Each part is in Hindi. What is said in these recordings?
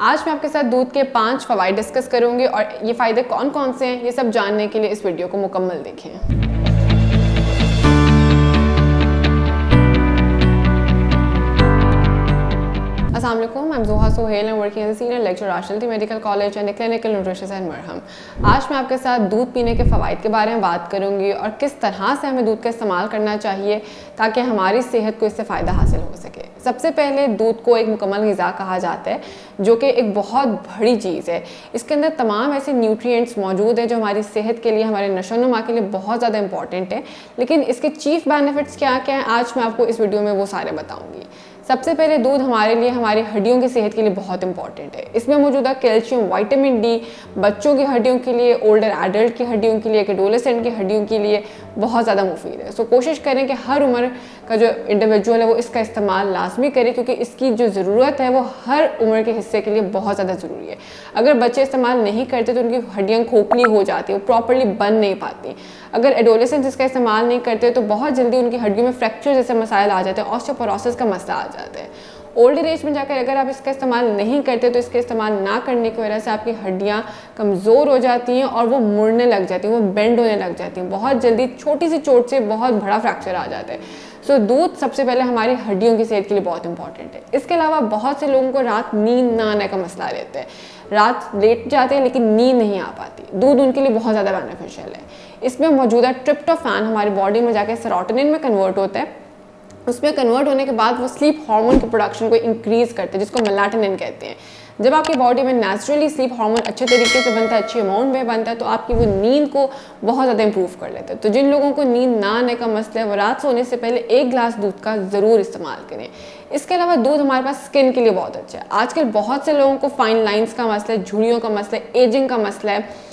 आज मैं आपके साथ दूध के 5 फ़वाइद डिस्कस करूंगी और ये फ़ायदे कौन कौन से हैं ये सब जानने के लिए इस वीडियो को मुकम्मल देखें। अस्सलाम वालेकुम, I'm Zoha Sohail and working as a senior lecturer Rashidi Medical College and a clinical nutritionist at Marham। आज मैं आपके साथ दूध पीने के फ़वाइद के बारे में बात करूंगी और किस तरह से हमें दूध का इस्तेमाल करना चाहिए ताकि हमारी सेहत को इससे फ़ायदा हासिल हो सके। सबसे पहले दूध को एक मुकम्मल ग़िज़ा कहा जाता है जो कि एक बहुत बड़ी चीज़ है। इसके अंदर तमाम ऐसे न्यूट्रिएंट्स मौजूद हैं जो हमारी सेहत के लिए, हमारे नशोनुमा के लिए बहुत ज़्यादा इंपॉर्टेंट है। लेकिन इसके चीफ़ बेनिफिट्स क्या क्या हैं आज मैं आपको इस वीडियो में वो सारे बताऊँगी। सबसे पहले दूध हमारे लिए, हमारी हड्डियों की सेहत के लिए बहुत इंपॉर्टेंट है। इसमें मौजूदा कैल्शियम, विटामिन डी बच्चों की हड्डियों के लिए, ओल्डर एडल्ट की हड्डियों के लिए, एडोलेसेंट की हड्डियों के लिए बहुत ज़्यादा मुफीद है। सो कोशिश करें कि हर उम्र का जो इंडिविजुअल है वो इसका इस्तेमाल लाजमी करे क्योंकि इसकी जो ज़रूरत है वो हर उम्र के हिस्से के लिए बहुत ज़्यादा ज़रूरी है। अगर बच्चे इस्तेमाल नहीं करते तो उनकी हड्डियाँ खोखली हो जाती है, वो प्रॉपरली बन नहीं पाती। अगर एडोलेसेंट्स इसका इस्तेमाल नहीं करते तो बहुत जल्दी उनकी हड्डियों में फ्रैक्चर जैसे मसाइल आ जाते हैं, ऑस्टियोपोरोसिस का मसला आ जाता है। ओल्डर एज में जाकर अगर आप इसका इस्तेमाल नहीं करते तो इसके इस्तेमाल ना करने की वजह से आपकी हड्डियाँ कमज़ोर हो जाती हैं और वो मुड़ने लग जाती हैं, वो बेंड होने लग जाती हैं। बहुत जल्दी छोटी सी चोट से बहुत बड़ा फ्रैक्चर आ जाता है। सो दूध सबसे पहले हमारी हड्डियों की सेहत के लिए बहुत इंपॉर्टेंट है। इसके अलावा बहुत से लोगों को रात नींद ना आने का मसला रहता है, रात लेट जाते हैं लेकिन नींद नहीं आ पाती। दूध उनके लिए बहुत ज़्यादा बेनिफिशियल है। इसमें मौजूदा ट्रिप्टोफैन हमारी बॉडी में जाकर सेरोटोनिन में कन्वर्ट होता है। उसमें कन्वर्ट होने के बाद वो स्लीप हार्मोन की प्रोडक्शन को इंक्रीज़ करते हैं जिसको मेलाटोनिन कहते हैं। जब आपकी बॉडी में नेचुरली स्लीप हार्मोन अच्छे तरीके से बनता है, अच्छी अमाउंट में बनता है तो आपकी वो नींद को बहुत ज़्यादा इंप्रूव कर लेता है। तो जिन लोगों को नींद ना आने का मसला है वो रात सोने से पहले 1 गिलास दूध का ज़रूर इस्तेमाल करें। इसके अलावा दूध हमारे पास स्किन के लिए बहुत अच्छा है। आजकल बहुत से लोगों को फाइन लाइन्स का मसला है, झुर्रियों का मसला है, एजिंग का मसला है।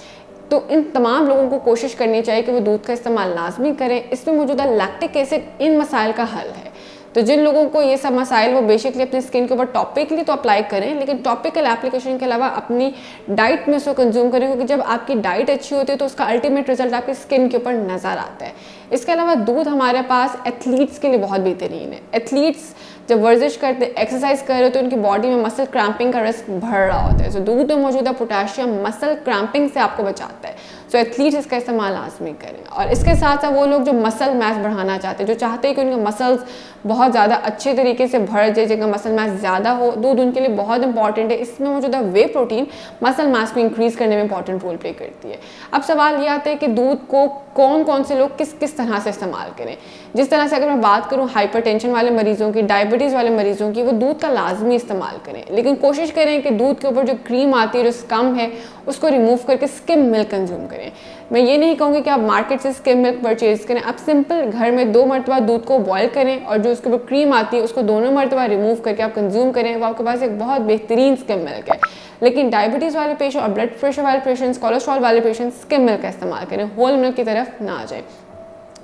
तो इन तमाम लोगों को कोशिश करनी चाहिए कि वो दूध का इस्तेमाल लाजमी करें। इसमें मौजूदा लैक्टिक एसिड इन मसाइल का हल है। तो जिन लोगों को ये सब मसाइल वो बेसिकली अपनी स्किन के ऊपर टॉपिकली तो अप्लाई करें लेकिन टॉपिकल एप्लीकेशन के अलावा अपनी डाइट में उसको कंज्यूम करें क्योंकि जब आपकी डाइट अच्छी होती है तो उसका अल्टीमेट रिजल्ट आपकी स्किन के ऊपर नज़र आता है। इसके अलावा दूध हमारे पास एथलीट्स के लिए बहुत बेहतरीन है। एथलीट्स जब वर्जिश करते, एक्सरसाइज कर रहे तो उनकी बॉडी में मसल क्रैम्पिंग का रिस्क बढ़ रहा होता है। सो दूध में मौजूदा पोटेशियम मसल क्रैम्पिंग से आपको बचाता है। सो एथलीट्स इसका इस्तेमाल लाजमी करें। और इसके साथ साथ वो लोग जो मसल मास बढ़ाना चाहते हैं, जो चाहते हैं कि उनके मसल्स बहुत ज़्यादा अच्छे तरीके से बढ़ जाए, जिनका मसल मास ज़्यादा हो, दूध उनके लिए बहुत इंपॉर्टेंट है। इसमें मौजूदा वे प्रोटीन मसल मास को इंक्रीज़ करने में इंपॉर्टेंट रोल प्ले करती है। अब सवाल ये आता है कि दूध को कौन कौन से लोग किस किस तरह से इस्तेमाल करें। जिस तरह से अगर मैं बात करूँ हाइपरटेंशन वाले मरीजों की, डायबिटीज़ वाले मरीजों की, वो दूध का लाजमी इस्तेमाल करें। लेकिन कोशिश करें कि दूध के ऊपर जो क्रीम आती है, जो स्कम है, उसको रिमूव करके स्किम मिल्क कंज्यूम करें। मैं ये नहीं कहूँगी कि आप मार्केट से स्किम मिल्क परचेज करें। आप सिंपल घर में 2 मरतबा दूध को बॉयल करें और जो उसके ऊपर क्रीम आती है उसको दोनों मरतबा रिमूव करके आप कंज्यूम करें। वो आपके पास एक बहुत बेहतरीन स्किम मिल्क है। लेकिन डायबिटीज़ वाले पेशेंट और ब्लड प्रेशर वाले पेशेंट्स, कोलेस्ट्रॉल वाले पेशेंट्स स्किम मिल्क का इस्तेमाल करें, होल मिल्क की तरफ ना आ जाए।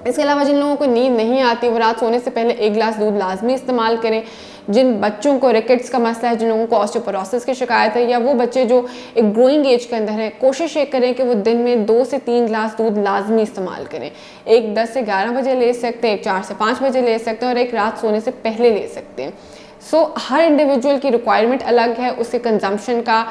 इसके अलावा जिन लोगों को नींद नहीं आती वो रात सोने से पहले 1 गिलास दूध लाजमी इस्तेमाल करें। जिन बच्चों को रिकेट्स का मसला है, जिन लोगों को ऑस्टियोपोरोसिस की शिकायत है, या वो बच्चे जो एक ग्रोइंग एज के अंदर हैं, कोशिश ये करें कि वो दिन में 2 से 3 गिलास दूध लाजमी इस्तेमाल करें। एक 10 से 11 बजे ले सकते हैं, एक 4 से 5 बजे ले सकते हैं और एक रात सोने से पहले ले सकते हैं। सो हर इंडिविजुअल की रिक्वायरमेंट अलग है, उसके कंजम्पशन का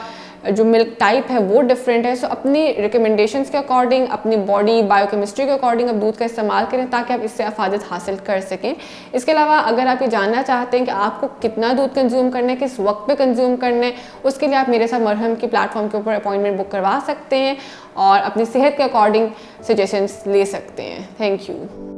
जो मिल्क टाइप है वो डिफरेंट है। सो अपनी रिकमेंडेशंस के अकॉर्डिंग, अपनी बॉडी बायोकेमिस्ट्री के अकॉर्डिंग आप दूध का इस्तेमाल करें ताकि आप इससे अफादत हासिल कर सकें। इसके अलावा अगर आप ये जानना चाहते हैं कि आपको कितना दूध कंज्यूम करना है, किस वक्त पे कंज्यूम करना है, उसके लिए आप मेरे साथ मरहम की प्लेटफॉर्म के ऊपर अपॉइंटमेंट बुक करवा सकते हैं और अपनी सेहत के अकॉर्डिंग सजेशंस ले सकते हैं। Thank you.